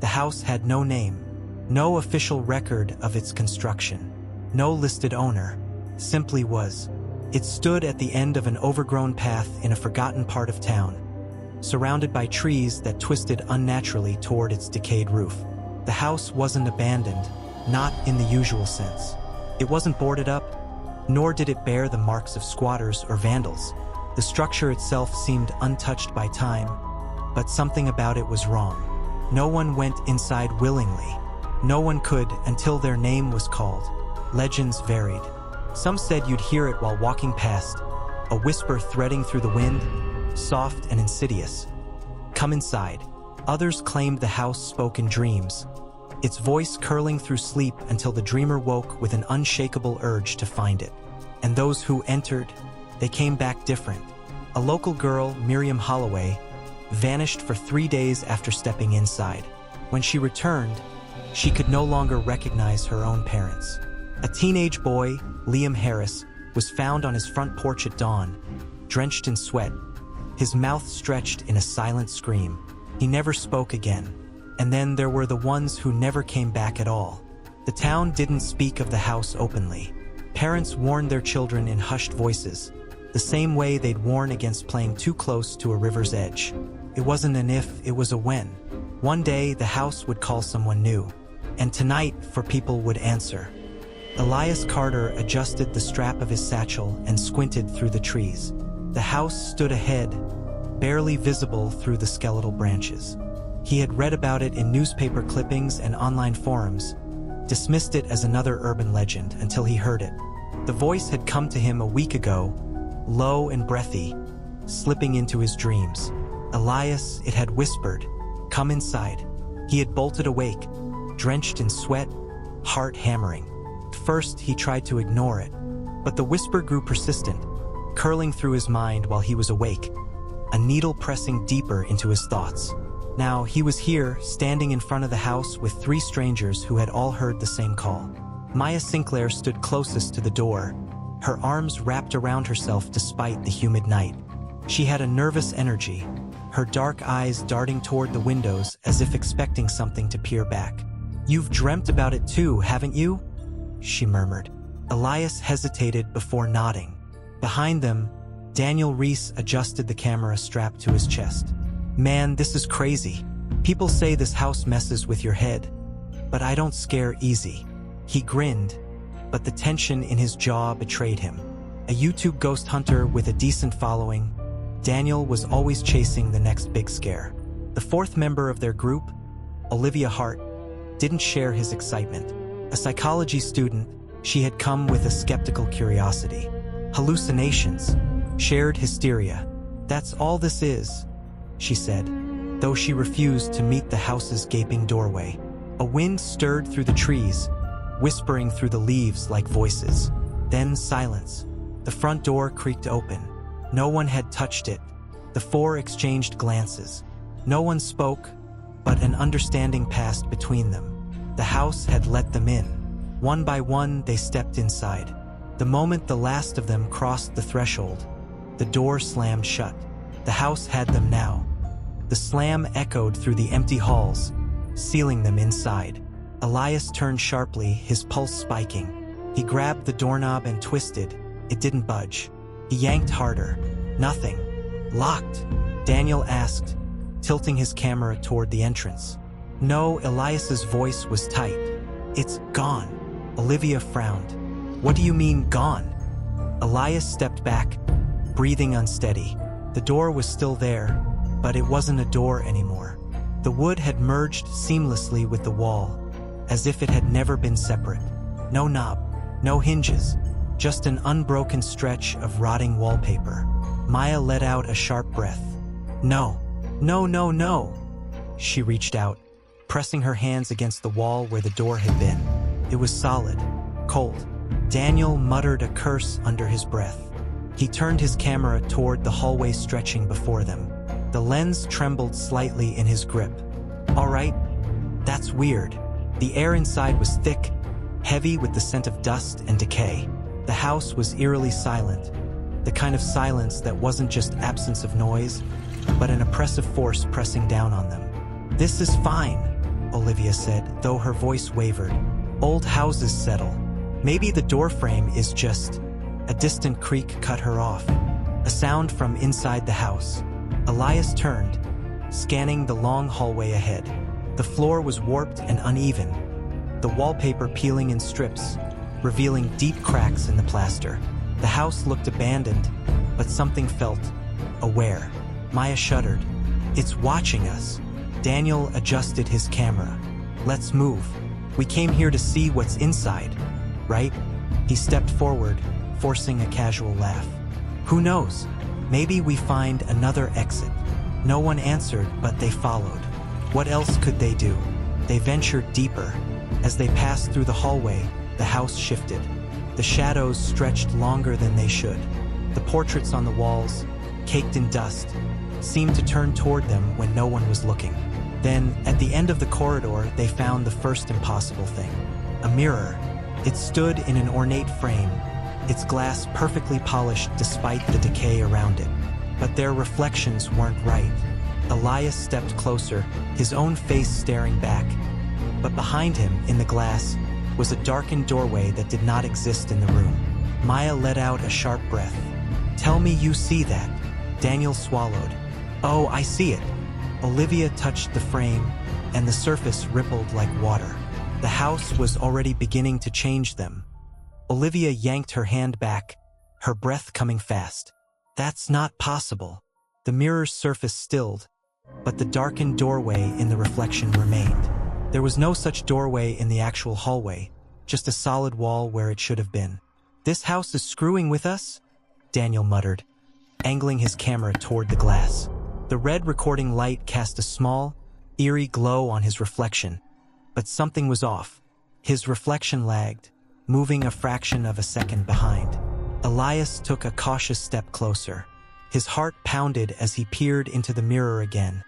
The house had no name, no official record of its construction, no listed owner, simply was. It stood at the end of an overgrown path in a forgotten part of town, surrounded by trees that twisted unnaturally toward its decayed roof. The house wasn't abandoned, not in the usual sense. It wasn't boarded up, nor did it bear the marks of squatters or vandals. The structure itself seemed untouched by time, but something about it was wrong. No one went inside willingly. No one could until their name was called. Legends varied. Some said you'd hear it while walking past, a whisper threading through the wind, soft and insidious. Come inside. Others claimed the house spoke in dreams, its voice curling through sleep until the dreamer woke with an unshakable urge to find it. And those who entered, they came back different. A local girl, Miriam Holloway, vanished for 3 days after stepping inside. When she returned, she could no longer recognize her own parents. A teenage boy, Liam Harris, was found on his front porch at dawn, drenched in sweat, his mouth stretched in a silent scream. He never spoke again. And then there were the ones who never came back at all. The town didn't speak of the house openly. Parents warned their children in hushed voices, the same way they'd warn against playing too close to a river's edge. It wasn't an if, it was a when. One day, the house would call someone new. And tonight, for people would answer. Elias Carter adjusted the strap of his satchel and squinted through the trees. The house stood ahead, barely visible through the skeletal branches. He had read about it in newspaper clippings and online forums, dismissed it as another urban legend until he heard it. The voice had come to him a week ago, low and breathy, slipping into his dreams. Elias, it had whispered, "Come inside." He had bolted awake, drenched in sweat, heart hammering. At first, he tried to ignore it, but the whisper grew persistent, curling through his mind while he was awake, a needle pressing deeper into his thoughts. Now, he was here, standing in front of the house with 3 strangers who had all heard the same call. Maya Sinclair stood closest to the door, her arms wrapped around herself despite the humid night. She had a nervous energy, her dark eyes darting toward the windows as if expecting something to peer back. "You've dreamt about it too, haven't you?" she murmured. Elias hesitated before nodding. Behind them, Daniel Reese adjusted the camera strap to his chest. "Man, this is crazy. People say this house messes with your head, but I don't scare easy." He grinned, but the tension in his jaw betrayed him. A YouTube ghost hunter with a decent following, Daniel was always chasing the next big scare. The 4th member of their group, Olivia Hart, didn't share his excitement. A psychology student, she had come with a skeptical curiosity. "Hallucinations, shared hysteria. That's all this is," she said, though she refused to meet the house's gaping doorway. A wind stirred through the trees, whispering through the leaves like voices. Then silence. The front door creaked open. No one had touched it. The 4 exchanged glances. No one spoke, but an understanding passed between them. The house had let them in. One by one, they stepped inside. The moment the last of them crossed the threshold, the door slammed shut. The house had them now. The slam echoed through the empty halls, sealing them inside. Elias turned sharply, his pulse spiking. He grabbed the doorknob and twisted. It didn't budge. He yanked harder. Nothing. "Locked?" Daniel asked, tilting his camera toward the entrance. No, Elias's voice was tight. "It's gone." Olivia frowned. "What do you mean, gone?" Elias stepped back, breathing unsteady. The door was still there, but it wasn't a door anymore. The wood had merged seamlessly with the wall, as if it had never been separate. No knob, no hinges, just an unbroken stretch of rotting wallpaper. Maya let out a sharp breath. "No, no, no, no." She reached out, pressing her hands against the wall where the door had been. It was solid, cold. Daniel muttered a curse under his breath. He turned his camera toward the hallway stretching before them. The lens trembled slightly in his grip. "All right, that's weird." The air inside was thick, heavy with the scent of dust and decay. The house was eerily silent, the kind of silence that wasn't just absence of noise, but an oppressive force pressing down on them. "This is fine," Olivia said, though her voice wavered. Old houses settle. Maybe the doorframe is just... A distant creak cut her off. A sound from inside the house. Elias turned, scanning the long hallway ahead. The floor was warped and uneven, the wallpaper peeling in strips, revealing deep cracks in the plaster. The house looked abandoned, but something felt aware. Maya shuddered. It's watching us. Daniel adjusted his camera. Let's move. We came here to see what's inside, right? He stepped forward, forcing a casual laugh. Who knows? Maybe we find another exit. No one answered, but they followed. What else could they do? They ventured deeper. As they passed through the hallway, the house shifted. The shadows stretched longer than they should. The portraits on the walls, caked in dust, seemed to turn toward them when no one was looking. Then, at the end of the corridor, they found the first impossible thing. A mirror. It stood in an ornate frame, its glass perfectly polished despite the decay around it. But their reflections weren't right. Elias stepped closer, his own face staring back. But behind him, in the glass, was a darkened doorway that did not exist in the room. Maya let out a sharp breath. Tell me you see that. Daniel swallowed. Oh, I see it. Olivia touched the frame, and the surface rippled like water. The house was already beginning to change them. Olivia yanked her hand back, her breath coming fast. That's not possible. The mirror's surface stilled, but the darkened doorway in the reflection remained. There was no such doorway in the actual hallway, just a solid wall where it should have been. This house is screwing with us? Daniel muttered, angling his camera toward the glass. The red recording light cast a small, eerie glow on his reflection, but something was off. His reflection lagged, moving a fraction of a second behind. Elias took a cautious step closer. His heart pounded as he peered into the mirror again,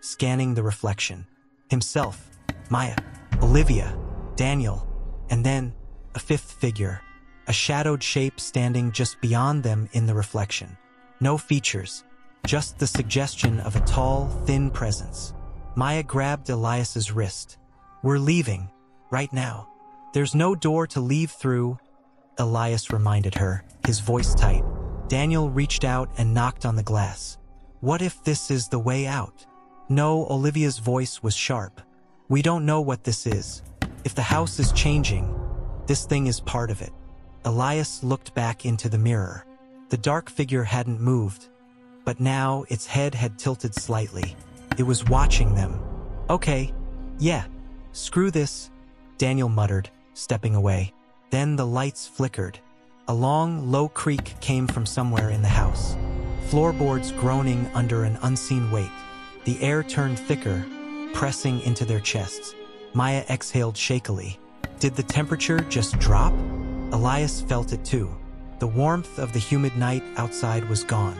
scanning the reflection. Himself, Maya, Olivia, Daniel, and then a fifth figure, a shadowed shape standing just beyond them in the reflection. No features, just the suggestion of a tall, thin presence. Maya grabbed Elias's wrist. We're leaving, right now. There's no door to leave through, Elias reminded her, his voice tight. Daniel reached out and knocked on the glass. What if this is the way out? No, Olivia's voice was sharp. We don't know what this is. If the house is changing, this thing is part of it. Elias looked back into the mirror. The dark figure hadn't moved, but now its head had tilted slightly. It was watching them. Okay, yeah, screw this, Daniel muttered, stepping away. Then the lights flickered. A long, low creak came from somewhere in the house. Floorboards groaning under an unseen weight. The air turned thicker, pressing into their chests. Maya exhaled shakily. Did the temperature just drop? Elias felt it too. The warmth of the humid night outside was gone.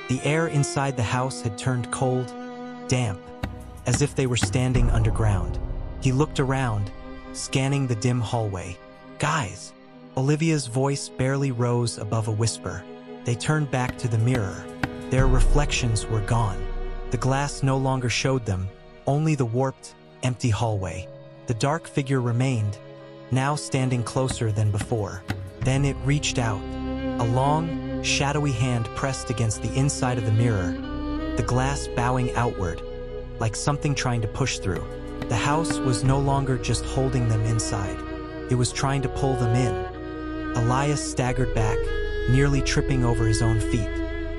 The air inside the house had turned cold, damp, as if they were standing underground. He looked around, scanning the dim hallway. Guys! Olivia's voice barely rose above a whisper. They turned back to the mirror. Their reflections were gone. The glass no longer showed them, only the warped, empty hallway. The dark figure remained, now standing closer than before. Then it reached out. A long, shadowy hand pressed against the inside of the mirror, the glass bowing outward, like something trying to push through. The house was no longer just holding them inside. It was trying to pull them in. Elias staggered back, nearly tripping over his own feet.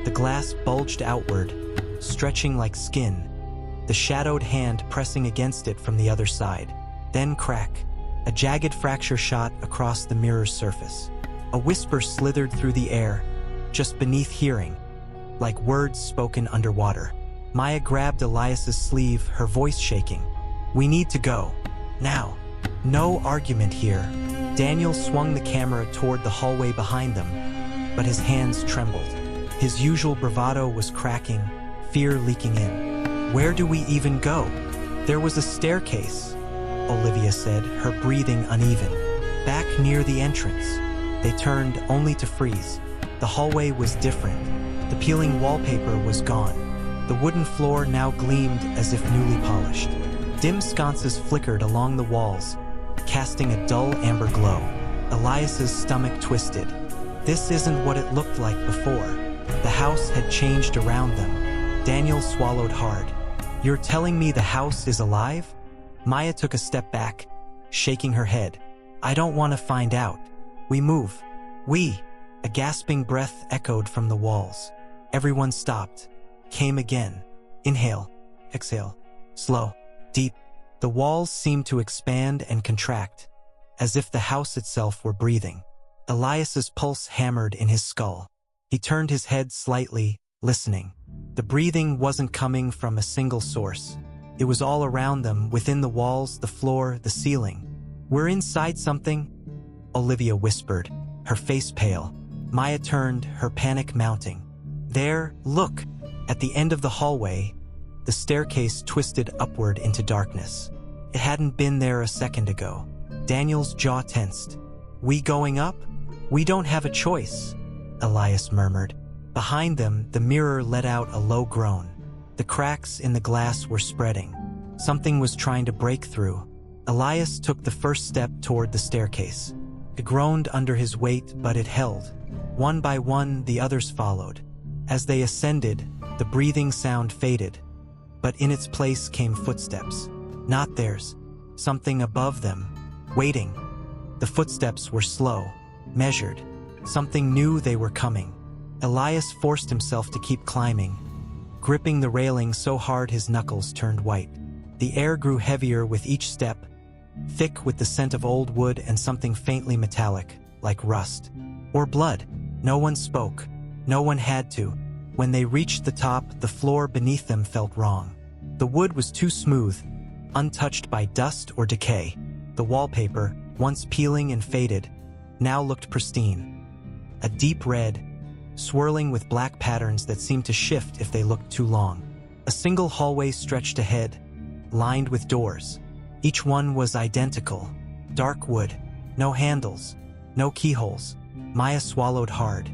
The glass bulged outward, stretching like skin, the shadowed hand pressing against it from the other side. Then crack. A jagged fracture shot across the mirror's surface. A whisper slithered through the air, just beneath hearing, like words spoken underwater. Maya grabbed Elias's sleeve, her voice shaking. We need to go. Now. No argument here. Daniel swung the camera toward the hallway behind them, but his hands trembled. His usual bravado was cracking, fear leaking in. Where do we even go? There was a staircase, Olivia said, her breathing uneven. Back near the entrance. They turned only to freeze. The hallway was different. The peeling wallpaper was gone. The wooden floor now gleamed as if newly polished. Dim sconces flickered along the walls, casting a dull amber glow. Elias's stomach twisted. This isn't what it looked like before. The house had changed around them. Daniel swallowed hard. "You're telling me the house is alive?" Maya took a step back, shaking her head. "I don't want to find out. We move." "We." A gasping breath echoed from the walls. Everyone stopped. Came again. Inhale. Exhale. Slow. Deep. The walls seemed to expand and contract, as if the house itself were breathing. Elias's pulse hammered in his skull. He turned his head slightly, listening. The breathing wasn't coming from a single source. It was all around them, within the walls, the floor, the ceiling. "We're inside something," Olivia whispered, her face pale. Maya turned, her panic mounting. "There, look!" At the end of the hallway, the staircase twisted upward into darkness. It hadn't been there a second ago. Daniel's jaw tensed. "We going up? We don't have a choice," Elias murmured. Behind them, the mirror let out a low groan. The cracks in the glass were spreading. Something was trying to break through. Elias took the first step toward the staircase. It groaned under his weight, but it held. One by one, the others followed. As they ascended, the breathing sound faded, but in its place came footsteps. Not theirs. Something above them, waiting. The footsteps were slow, measured. Something knew they were coming. Elias forced himself to keep climbing, gripping the railing so hard his knuckles turned white. The air grew heavier with each step, thick with the scent of old wood and something faintly metallic, like rust. Or blood. No one spoke. No one had to. When they reached the top, the floor beneath them felt wrong. The wood was too smooth, untouched by dust or decay. The wallpaper, once peeling and faded, now looked pristine. A deep red, swirling with black patterns that seemed to shift if they looked too long. A single hallway stretched ahead, lined with doors. Each one was identical. Dark wood, no handles, no keyholes. Maya swallowed hard.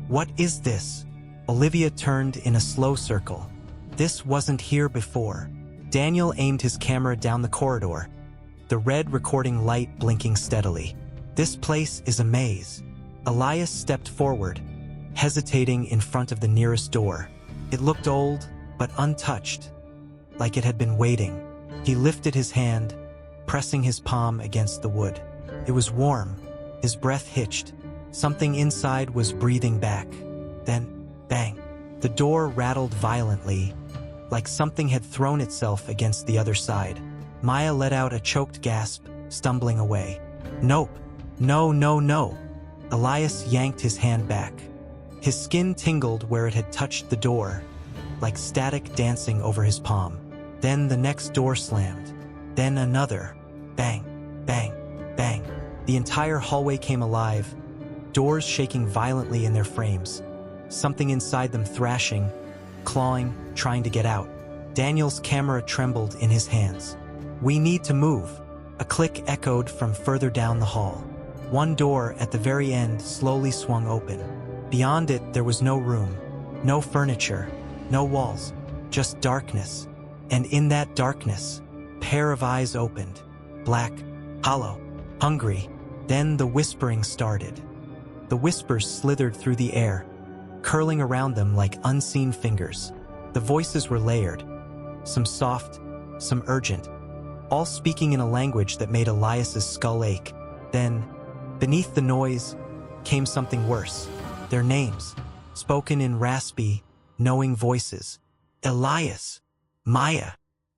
"What is this?" Olivia turned in a slow circle. This wasn't here before. Daniel aimed his camera down the corridor, the red recording light blinking steadily. "This place is a maze." Elias stepped forward, hesitating in front of the nearest door. It looked old, but untouched, like it had been waiting. He lifted his hand, pressing his palm against the wood. It was warm. His breath hitched. Something inside was breathing back. Then, bang. The door rattled violently, like something had thrown itself against the other side. Maya let out a choked gasp, stumbling away. "Nope. No, no, no." Elias yanked his hand back. His skin tingled where it had touched the door, like static dancing over his palm. Then the next door slammed. Then another. Bang, bang, bang. The entire hallway came alive, doors shaking violently in their frames. Something inside them thrashing, clawing, trying to get out. Daniel's camera trembled in his hands. "We need to move." A click echoed from further down the hall. One door at the very end slowly swung open. Beyond it, there was no room, no furniture, no walls, just darkness. And in that darkness, a pair of eyes opened. Black, hollow, hungry. Then the whispering started. The whispers slithered through the air, curling around them like unseen fingers. The voices were layered, some soft, some urgent, all speaking in a language that made Elias's skull ache. Then, beneath the noise, came something worse. Their names, spoken in raspy, knowing voices. Elias, Maya,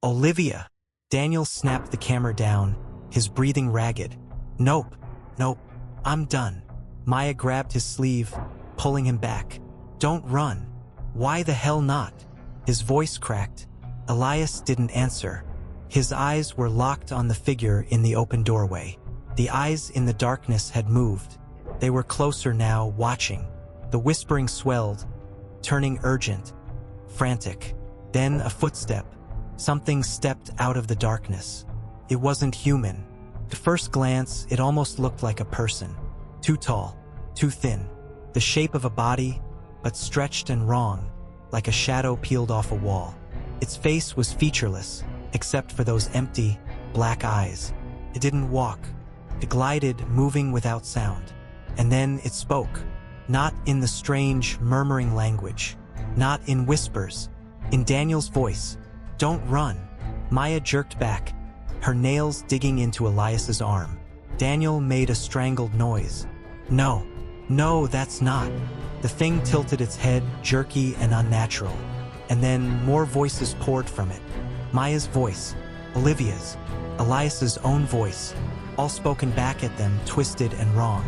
Olivia. Daniel snapped the camera down, his breathing ragged. "Nope, nope, I'm done." Maya grabbed his sleeve, pulling him back. "Don't run." "Why the hell not?" His voice cracked. Elias didn't answer. His eyes were locked on the figure in the open doorway. The eyes in the darkness had moved. They were closer now, watching. The whispering swelled, turning urgent, frantic. Then a footstep. Something stepped out of the darkness. It wasn't human. At first glance, it almost looked like a person. Too tall, too thin. The shape of a body, but stretched and wrong, like a shadow peeled off a wall. Its face was featureless, except for those empty, black eyes. It didn't walk. It glided, moving without sound. And then it spoke. Not in the strange, murmuring language. Not in whispers. In Daniel's voice. "Don't run." Maya jerked back, her nails digging into Elias's arm. Daniel made a strangled noise. "No. No, that's not." The thing tilted its head, jerky and unnatural. And then more voices poured from it. Maya's voice, Olivia's, Elias's own voice, all spoken back at them, twisted and wrong.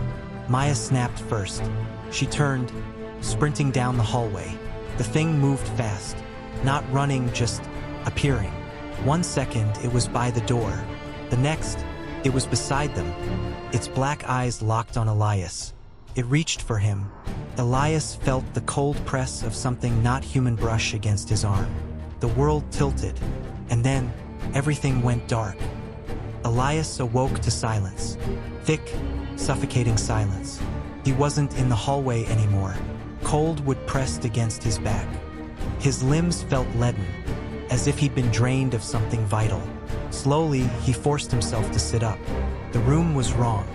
Maya snapped first. She turned, sprinting down the hallway. The thing moved fast, not running, just appearing. 1 second, it was by the door. The next, it was beside them. Its black eyes locked on Elias. It reached for him. Elias felt the cold press of something not human brush against his arm. The world tilted, and then everything went dark. Elias awoke to silence. Thick, suffocating silence. He wasn't in the hallway anymore. Cold wood pressed against his back. His limbs felt leaden, as if he'd been drained of something vital. Slowly, he forced himself to sit up. The room was wrong.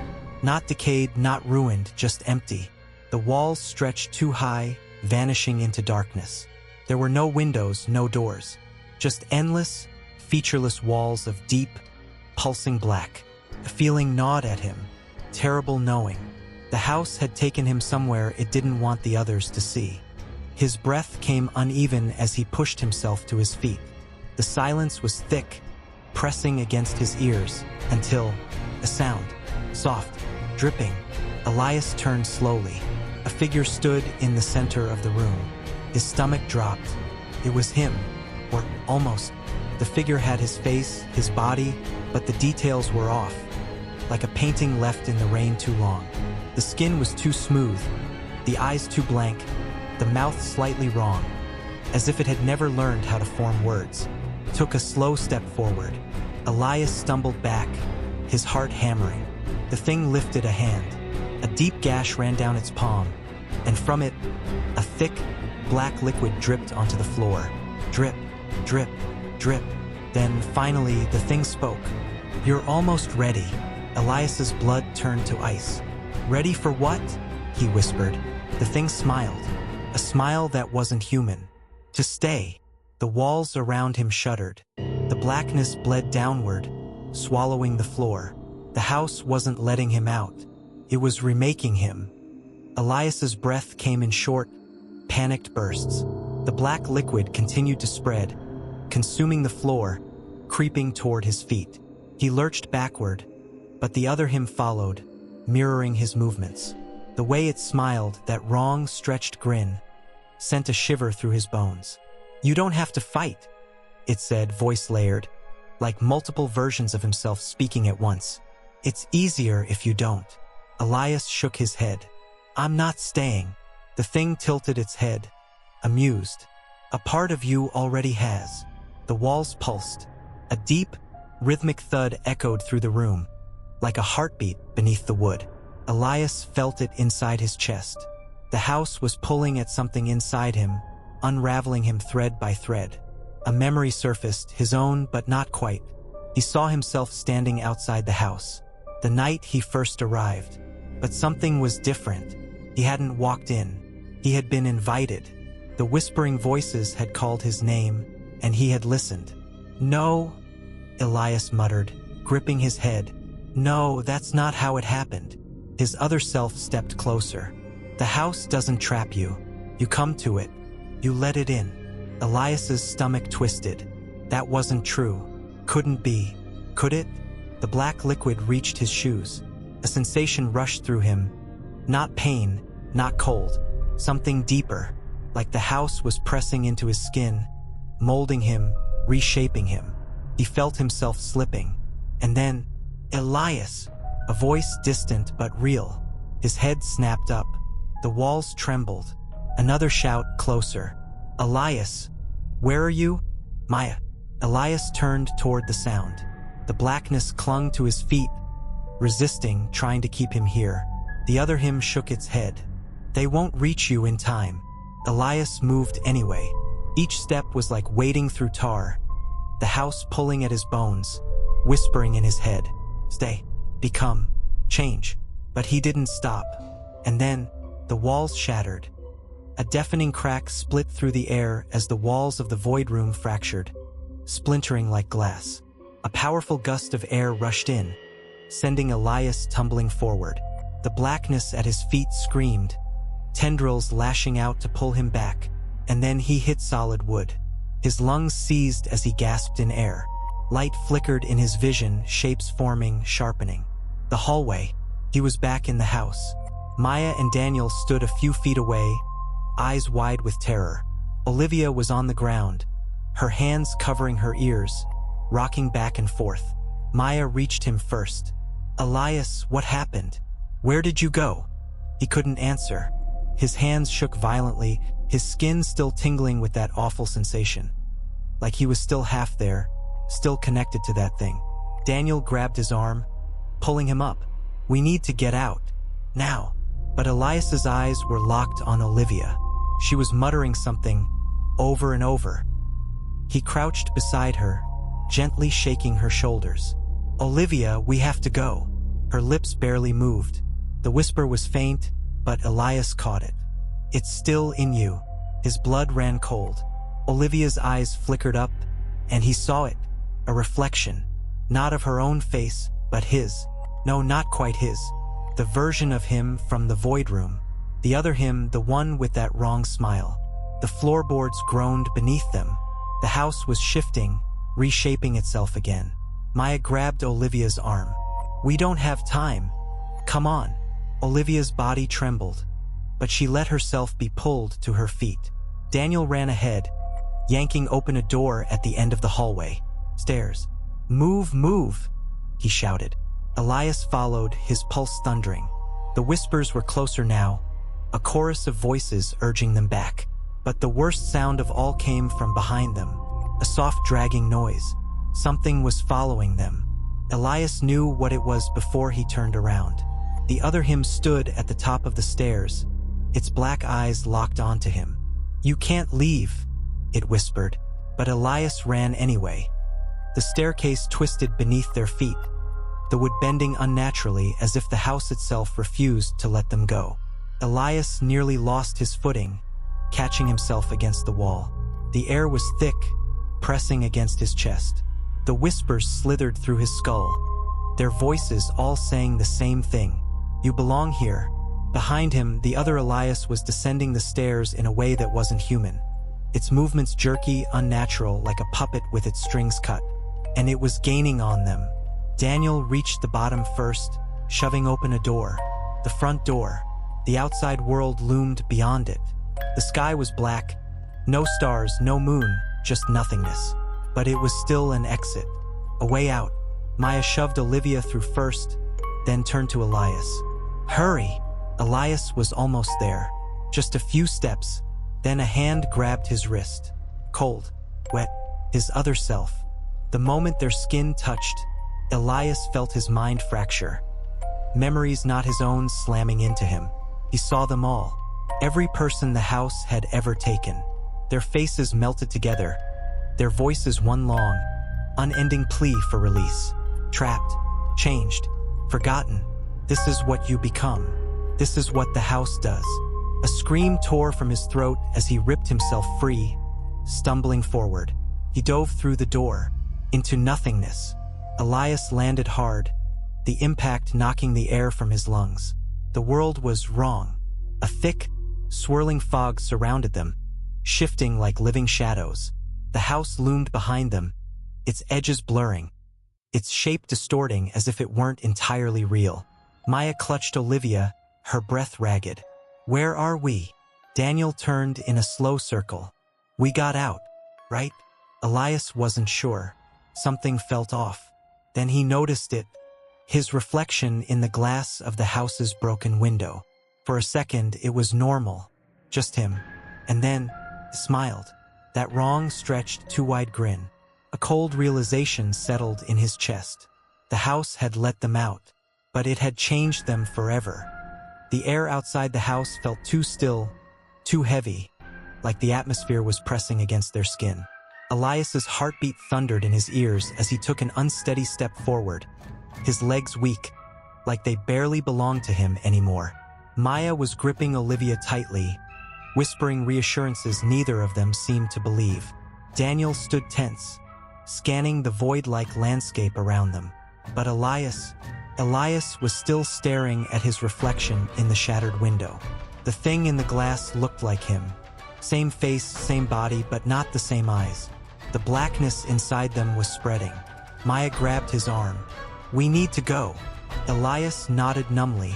Not decayed, not ruined, just empty. The walls stretched too high, vanishing into darkness. There were no windows, no doors. Just endless, featureless walls of deep, pulsing black. A feeling gnawed at him. Terrible knowing. The house had taken him somewhere it didn't want the others to see. His breath came uneven as he pushed himself to his feet. The silence was thick, pressing against his ears, until a sound, soft, dripping. Elias turned slowly. A figure stood in the center of the room. His stomach dropped. It was him, or almost. The figure had his face, his body, but the details were off, like a painting left in the rain too long. The skin was too smooth, the eyes too blank, the mouth slightly wrong, as if it had never learned how to form words. Took a slow step forward. Elias stumbled back, his heart hammering. The thing lifted a hand. A deep gash ran down its palm, and from it, a thick, black liquid dripped onto the floor. Drip, drip, drip. Then, finally, the thing spoke. "You're almost ready." Elias's blood turned to ice. "Ready for what?" he whispered. The thing smiled, a smile that wasn't human. "To stay." The walls around him shuddered. The blackness bled downward, swallowing the floor. The house wasn't letting him out. It was remaking him. Elias's breath came in short, panicked bursts. The black liquid continued to spread, consuming the floor, creeping toward his feet. He lurched backward, but the other him followed, mirroring his movements. The way it smiled, that wrong, stretched grin, sent a shiver through his bones. "You don't have to fight," it said, voice layered, like multiple versions of himself speaking at once. "It's easier if you don't." Elias shook his head. "I'm not staying." The thing tilted its head, amused. "A part of you already has." The walls pulsed. A deep, rhythmic thud echoed through the room, like a heartbeat beneath the wood. Elias felt it inside his chest. The house was pulling at something inside him, unraveling him thread by thread. A memory surfaced, his own, but not quite. He saw himself standing outside the house, the night he first arrived. But something was different. He hadn't walked in. He had been invited. The whispering voices had called his name, and he had listened. "No," Elias muttered, gripping his head. "No, that's not how it happened." His other self stepped closer. "The house doesn't trap you. You come to it. You let it in." Elias's stomach twisted. That wasn't true. Couldn't be. Could it? The black liquid reached his shoes. A sensation rushed through him. Not pain, not cold. Something deeper, like the house was pressing into his skin, molding him, reshaping him. He felt himself slipping. And then, "Elias!" A voice distant but real. His head snapped up. The walls trembled. Another shout closer. "Elias! Where are you?" "Maya." Elias turned toward the sound. The blackness clung to his feet, resisting, trying to keep him here. The other him shook its head. "They won't reach you in time." Elias moved anyway. Each step was like wading through tar. the house pulling at his bones, whispering in his head, "Stay, become, change." But he didn't stop. And then, the walls shattered. A deafening crack split through the air as the walls of the void room fractured, splintering like glass. A powerful gust of air rushed in, sending Elias tumbling forward. The blackness at his feet screamed, tendrils lashing out to pull him back, and then he hit solid wood. His lungs seized as he gasped in air. Light flickered in his vision, shapes forming, sharpening. The hallway. He was back in the house. Maya and Daniel stood a few feet away, eyes wide with terror. Olivia was on the ground, her hands covering her ears, rocking back and forth. Maya reached him first. "Elias, what happened? Where did you go?" He couldn't answer. His hands shook violently, his skin still tingling with that awful sensation. Like he was still half there, still connected to that thing. Daniel grabbed his arm, pulling him up. "We need to get out. Now." But Elias's eyes were locked on Olivia. She was muttering something, over and over. He crouched beside her, gently shaking her shoulders. "Olivia, we have to go." Her lips barely moved. The whisper was faint, but Elias caught it. "It's still in you." His blood ran cold. Olivia's eyes flickered up, and he saw it, a reflection, not of her own face, but his. No, not quite his. The version of him from the void room. The other him, the one with that wrong smile. The floorboards groaned beneath them. The house was shifting, reshaping itself again. Maya grabbed Olivia's arm. "We don't have time. Come on." Olivia's body trembled, but she let herself be pulled to her feet. Daniel ran ahead, yanking open a door at the end of the hallway. "Stairs. Move, move," he shouted. Elias followed, his pulse thundering. The whispers were closer now, a chorus of voices urging them back. But the worst sound of all came from behind them, a soft dragging noise. Something was following them. Elias knew what it was before he turned around. The other him stood at the top of the stairs, its black eyes locked onto him. "You can't leave," it whispered, but Elias ran anyway. The staircase twisted beneath their feet, the wood bending unnaturally as if the house itself refused to let them go. Elias nearly lost his footing, catching himself against the wall. The air was thick, pressing against his chest. The whispers slithered through his skull, their voices all saying the same thing. "You belong here." Behind him, the other Elias was descending the stairs in a way that wasn't human. Its movements jerky, unnatural, like a puppet with its strings cut. And it was gaining on them. Daniel reached the bottom first, shoving open a door. The front door. The outside world loomed beyond it. The sky was black. No stars, no moon, just nothingness. But it was still an exit. A way out. Maya shoved Olivia through first, then turned to Elias. "Hurry!" Elias was almost there. Just a few steps. Then a hand grabbed his wrist. Cold, wet, his other self. The moment their skin touched, Elias felt his mind fracture. Memories not his own slamming into him. He saw them all. Every person the house had ever taken. Their faces melted together. Their voices one long, unending plea for release. Trapped, changed, forgotten. This is what you become. This is what the house does. A scream tore from his throat as he ripped himself free, stumbling forward. He dove through the door, into nothingness. Elias landed hard, the impact knocking the air from his lungs. The world was wrong. A thick, swirling fog surrounded them, shifting like living shadows. The house loomed behind them, its edges blurring, its shape distorting as if it weren't entirely real. Maya clutched Olivia, her breath ragged. "Where are we?" Daniel turned in a slow circle. "We got out, right?" Elias wasn't sure. Something felt off. Then he noticed it, his reflection in the glass of the house's broken window. For a second, it was normal, just him. And then, he smiled. That wrong, stretched, too-wide grin. A cold realization settled in his chest. The house had let them out, but it had changed them forever. The air outside the house felt too still, too heavy, like the atmosphere was pressing against their skin. Elias's heartbeat thundered in his ears as he took an unsteady step forward, his legs weak, like they barely belonged to him anymore. Maya was gripping Olivia tightly, whispering reassurances neither of them seemed to believe. Daniel stood tense, scanning the void-like landscape around them. But Elias was still staring at his reflection in the shattered window. The thing in the glass looked like him. Same face, same body, but not the same eyes. The blackness inside them was spreading. Maya grabbed his arm. "We need to go." Elias nodded numbly,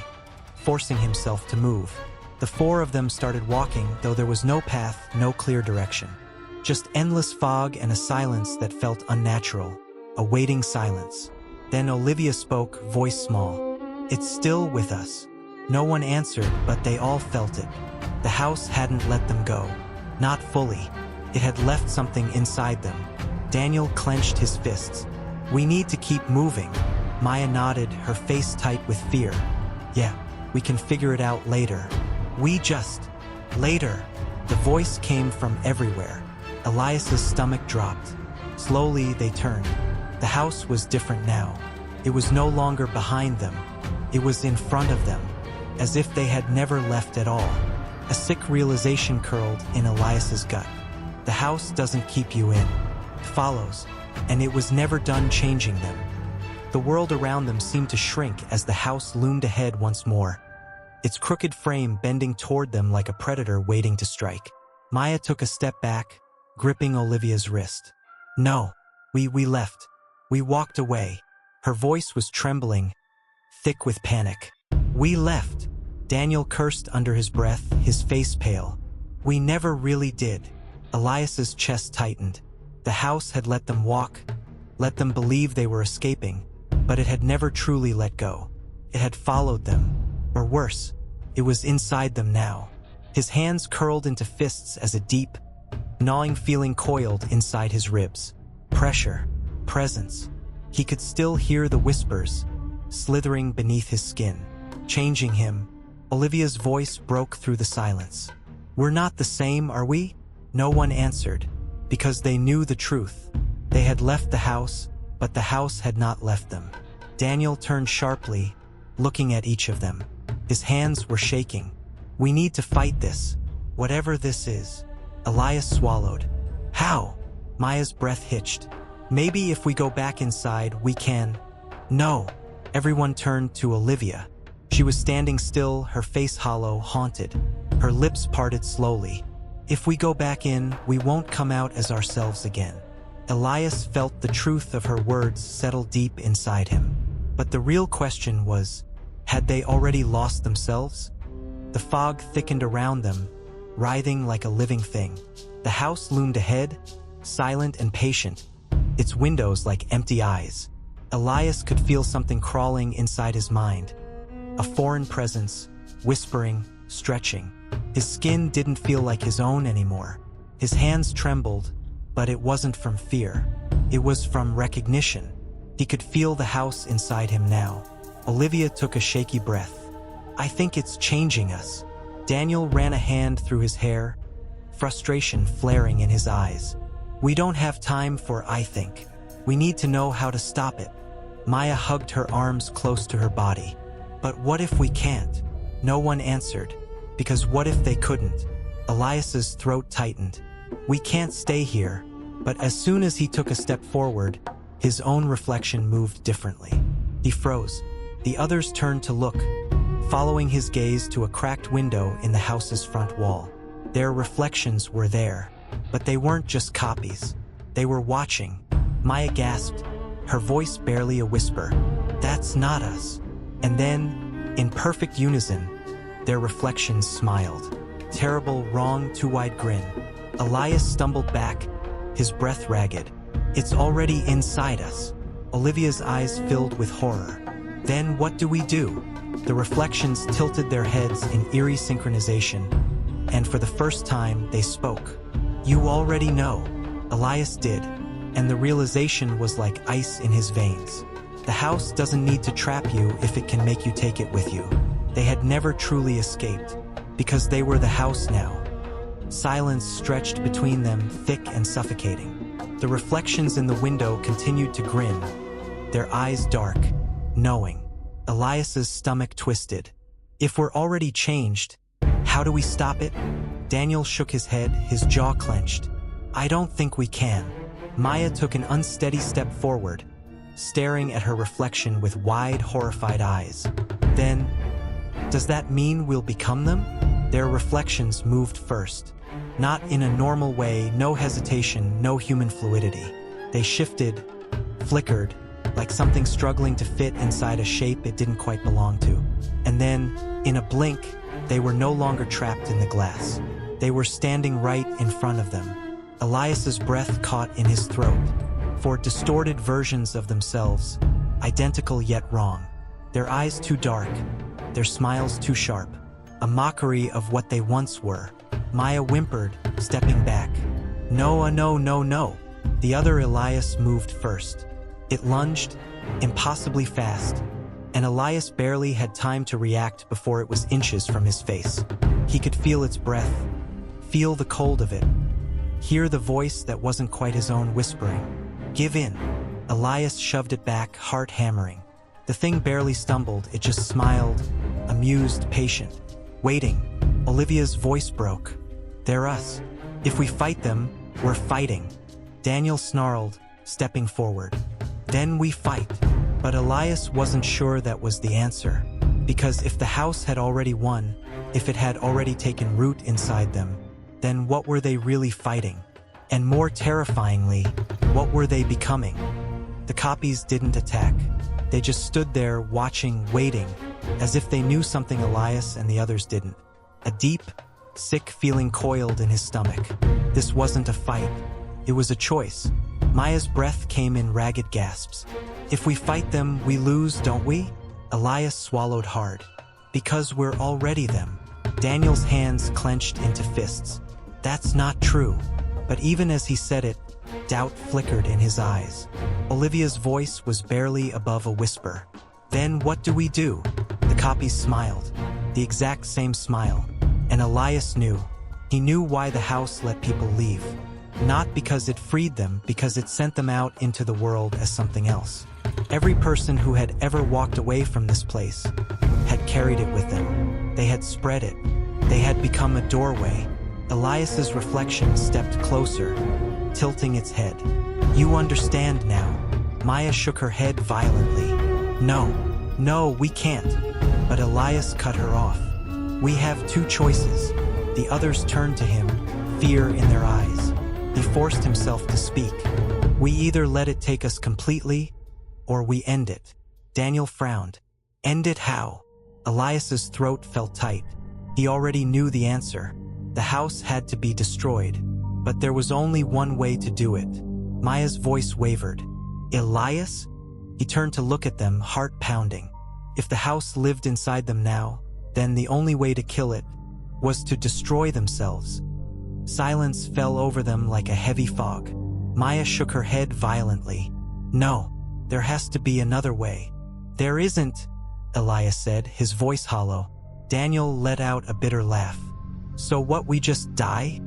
forcing himself to move. The four of them started walking, though there was no path, no clear direction. Just endless fog and a silence that felt unnatural. A waiting silence. Then Olivia spoke, voice small. "It's still with us." No one answered, but they all felt it. The house hadn't let them go. Not fully. It had left something inside them. Daniel clenched his fists. "We need to keep moving." Maya nodded, her face tight with fear. "Yeah, we can figure it out later." Later. The voice came from everywhere. Elias's stomach dropped. Slowly, they turned. The house was different now. It was no longer behind them. It was in front of them, as if they had never left at all. A sick realization curled in Elias's gut. The house doesn't keep you in. It follows, and it was never done changing them. The world around them seemed to shrink as the house loomed ahead once more, its crooked frame bending toward them like a predator waiting to strike. Maya took a step back, gripping Olivia's wrist. "No, we left. We walked away." Her voice was trembling, thick with panic. "We left." Daniel cursed under his breath, his face pale. "We never really did." Elias's chest tightened. The house had let them walk, let them believe they were escaping, but it had never truly let go. It had followed them, or worse, it was inside them now. His hands curled into fists as a deep, gnawing feeling coiled inside his ribs. Pressure, presence. He could still hear the whispers, slithering beneath his skin, changing him. Olivia's voice broke through the silence. "We're not the same, are we?" No one answered, because they knew the truth. They had left the house, but the house had not left them. Daniel turned sharply, looking at each of them. His hands were shaking. "We need to fight this, whatever this is." Elias swallowed. "How?" Maya's breath hitched. "Maybe if we go back inside, we can." "No." Everyone turned to Olivia. She was standing still, her face hollow, haunted. Her lips parted slowly. "If we go back in, we won't come out as ourselves again." Elias felt the truth of her words settle deep inside him. But the real question was, had they already lost themselves? The fog thickened around them, writhing like a living thing. The house loomed ahead, silent and patient, its windows like empty eyes. Elias could feel something crawling inside his mind. A foreign presence, whispering, stretching. His skin didn't feel like his own anymore. His hands trembled, but it wasn't from fear. It was from recognition. He could feel the house inside him now. Olivia took a shaky breath. "I think it's changing us." Daniel ran a hand through his hair, frustration flaring in his eyes. "We don't have time for I think. We need to know how to stop it." Maya hugged her arms close to her body. "But what if we can't?" No one answered, because what if they couldn't? Elias's throat tightened. "We can't stay here." But as soon as he took a step forward, his own reflection moved differently. He froze. The others turned to look, following his gaze to a cracked window in the house's front wall. Their reflections were there, but they weren't just copies. They were watching. Maya gasped, her voice barely a whisper. "That's not us." And then, in perfect unison, their reflections smiled. Terrible, wrong, too-wide grin. Elias stumbled back, his breath ragged. "It's already inside us." Olivia's eyes filled with horror. "Then what do we do?" The reflections tilted their heads in eerie synchronization, and for the first time they spoke. "You already know." Elias did, and the realization was like ice in his veins. The house doesn't need to trap you if it can make you take it with you. They had never truly escaped, because they were the house now. Silence stretched between them, thick and suffocating. The reflections in the window continued to grin, their eyes dark, knowing. Elias's stomach twisted. If we're already changed, how do we stop it? Daniel shook his head, his jaw clenched. I don't think we can. Maya took an unsteady step forward, staring at her reflection with wide, horrified eyes. Then, does that mean we'll become them? Their reflections moved first. Not in a normal way, no hesitation, no human fluidity. They shifted, flickered, like something struggling to fit inside a shape it didn't quite belong to. And then, in a blink, they were no longer trapped in the glass. They were standing right in front of them. Elias's breath caught in his throat. For distorted versions of themselves, identical yet wrong. Their eyes too dark, their smiles too sharp. A mockery of what they once were. Maya whimpered, stepping back. No. The other Elias moved first. It lunged, impossibly fast, and Elias barely had time to react before it was inches from his face. He could feel its breath, feel the cold of it, hear the voice that wasn't quite his own whispering. Give in. Elias shoved it back, heart hammering. The thing barely stumbled, it just smiled, amused, patient. Waiting. Olivia's voice broke. They're us. If we fight them, we're fighting. Daniel snarled, stepping forward. Then we fight. But Elias wasn't sure that was the answer. Because if the house had already won, if it had already taken root inside them, then what were they really fighting? And more terrifyingly, what were they becoming? The copies didn't attack. They just stood there watching, waiting, as if they knew something Elias and the others didn't. A deep, sick feeling coiled in his stomach. This wasn't a fight. It was a choice. Maya's breath came in ragged gasps. If we fight them, we lose, don't we? Elias swallowed hard. Because we're already them. Daniel's hands clenched into fists. That's not true. But even as he said it, doubt flickered in his eyes. Olivia's voice was barely above a whisper. Then what do we do? The copies smiled. The exact same smile. And Elias knew. He knew why the house let people leave. Not because it freed them, because it sent them out into the world as something else. Every person who had ever walked away from this place had carried it with them. They had spread it. They had become a doorway. Elias's reflection stepped closer, tilting its head. You understand now. Maya shook her head violently. No, we can't. But Elias cut her off. We have two choices. The others turned to him, fear in their eyes. He forced himself to speak. We either let it take us completely, or we end it. Daniel frowned. End it how? Elias's throat felt tight. He already knew the answer. The house had to be destroyed. But there was only one way to do it. Maya's voice wavered. Elias? He turned to look at them, heart pounding. If the house lived inside them now, then the only way to kill it was to destroy themselves. Silence fell over them like a heavy fog. Maya shook her head violently. No, there has to be another way. There isn't, Elias said, his voice hollow. Daniel let out a bitter laugh. So what, we just die?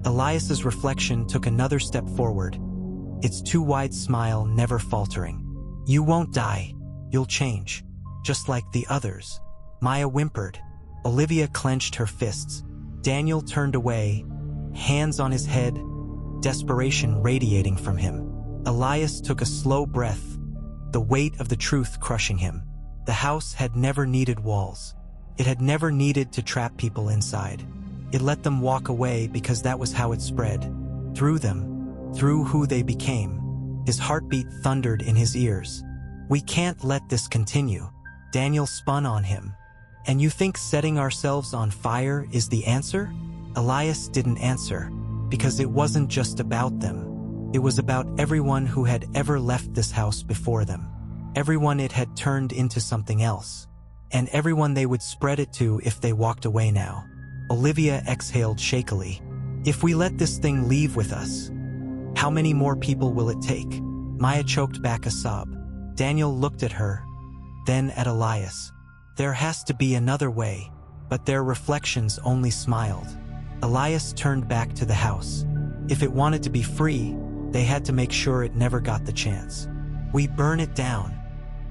Elias's reflection took another step forward, its too wide smile never faltering. You won't die. You'll change. Just like the others. Maya whimpered. Olivia clenched her fists. Daniel turned away, hands on his head, desperation radiating from him. Elias took a slow breath, the weight of the truth crushing him. The house had never needed walls. It had never needed to trap people inside. It let them walk away because that was how it spread. Through them, through who they became. His heartbeat thundered in his ears. We can't let this continue. Daniel spun on him. And you think setting ourselves on fire is the answer? Elias didn't answer, because it wasn't just about them. It was about everyone who had ever left this house before them. Everyone it had turned into something else. And everyone they would spread it to if they walked away now. Olivia exhaled shakily. If we let this thing leave with us, how many more people will it take? Maya choked back a sob. Daniel looked at her, then at Elias. There has to be another way, but their reflections only smiled. Elias turned back to the house. If it wanted to be free, They had to make sure it never got the chance. We burn it down.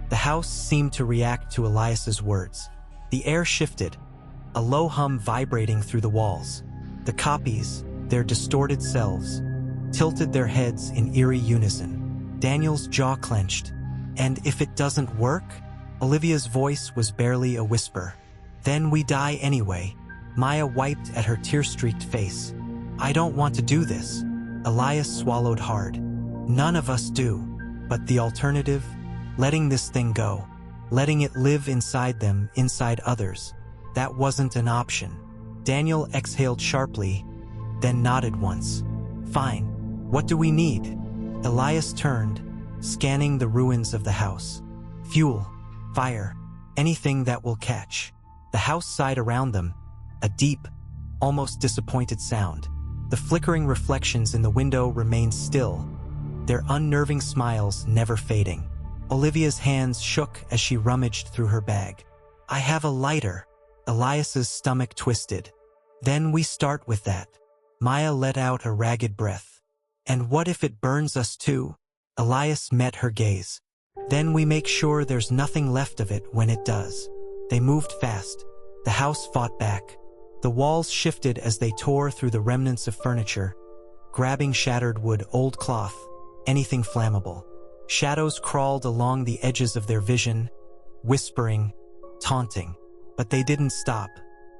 The house seemed to react to Elias's words. The air shifted, a low hum vibrating through the walls. The copies, their distorted selves, tilted their heads in eerie unison. Daniel's jaw clenched. And if it doesn't work? Olivia's voice was barely a whisper. Then we die anyway. Maya wiped at her tear-streaked face. I don't want to do this. Elias swallowed hard. None of us do. But the alternative? Letting this thing go. Letting it live inside them, inside others. That wasn't an option. Daniel exhaled sharply, then nodded once. Fine. What do we need? Elias turned, scanning the ruins of the house. Fuel, fire, anything that will catch. The house sighed around them, a deep, almost disappointed sound. The flickering reflections in the window remained still, their unnerving smiles never fading. Olivia's hands shook as she rummaged through her bag. I have a lighter. Elias's stomach twisted. Then we start with that. Maya let out a ragged breath. And what if it burns us too? Elias met her gaze. Then we make sure there's nothing left of it when it does. They moved fast. The house fought back. The walls shifted as they tore through the remnants of furniture, grabbing shattered wood, old cloth, anything flammable. Shadows crawled along the edges of their vision, whispering, taunting. But they didn't stop.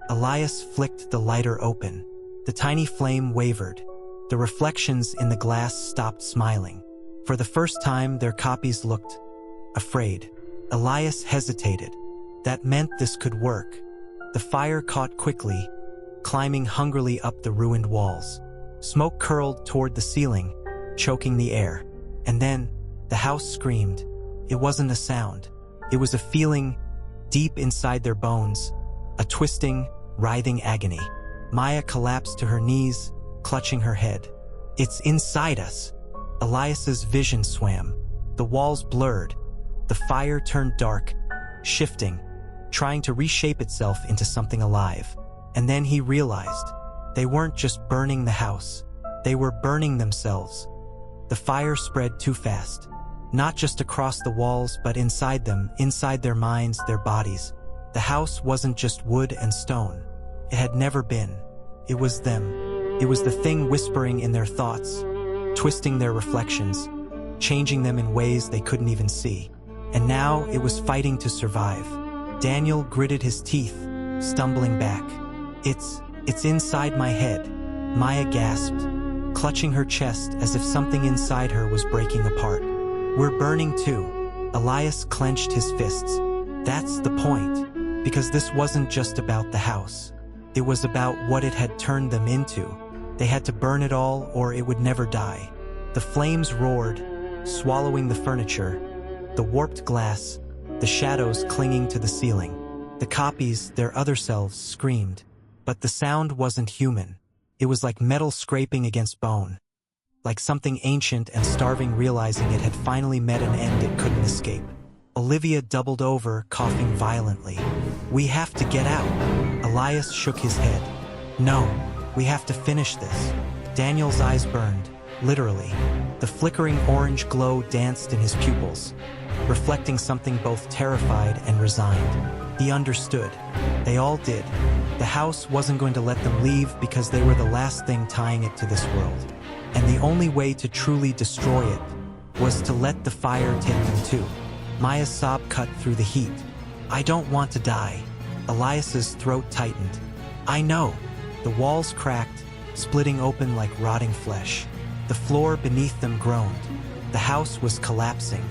Elias flicked the lighter open. The tiny flame wavered. The reflections in the glass stopped smiling. For the first time, their copies looked afraid. Elias hesitated. That meant this could work. The fire caught quickly, climbing hungrily up the ruined walls. Smoke curled toward the ceiling, choking the air. And then, the house screamed. It wasn't a sound. It was a feeling deep inside their bones, a twisting, writhing agony. Maya collapsed to her knees, clutching her head. It's inside us. Elias's vision swam. The walls blurred. The fire turned dark, shifting, trying to reshape itself into something alive. And then he realized they weren't just burning the house. They were burning themselves. The fire spread too fast. Not just across the walls, but inside them, inside their minds, their bodies. The house wasn't just wood and stone. It had never been. It was them. It was the thing whispering in their thoughts, twisting their reflections, changing them in ways they couldn't even see. And now it was fighting to survive. Daniel gritted his teeth, stumbling back. It's inside my head. Maya gasped, clutching her chest as if something inside her was breaking apart. We're burning too. Elias clenched his fists. That's the point. Because this wasn't just about the house. It was about what it had turned them into. They had to burn it all or it would never die. The flames roared, swallowing the furniture, the warped glass, the shadows clinging to the ceiling. The copies, their other selves, screamed. But the sound wasn't human. It was like metal scraping against bone. Like something ancient and starving realizing it had finally met an end it couldn't escape. Olivia doubled over, coughing violently. We have to get out. Elias shook his head. No, we have to finish this. Daniel's eyes burned, literally. The flickering orange glow danced in his pupils, reflecting something both terrified and resigned. He understood. They all did. The house wasn't going to let them leave because they were the last thing tying it to this world. And the only way to truly destroy it was to let the fire take them too. Maya's sob cut through the heat. I don't want to die. Elias's throat tightened. I know. The walls cracked, splitting open like rotting flesh. The floor beneath them groaned. The house was collapsing,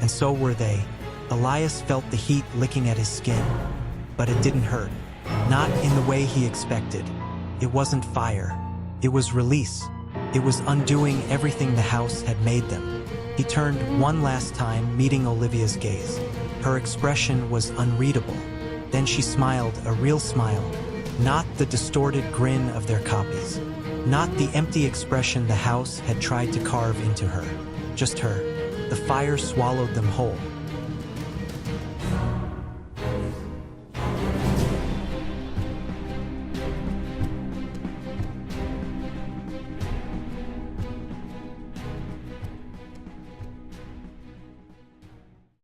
and so were they. Elias felt the heat licking at his skin, but it didn't hurt. Not in the way he expected. It wasn't fire. It was release. It was undoing everything the house had made them. He turned one last time, meeting Olivia's gaze. Her expression was unreadable. Then she smiled, a real smile. Not the distorted grin of their copies. Not the empty expression the house had tried to carve into her. Just her. The fire swallowed them whole.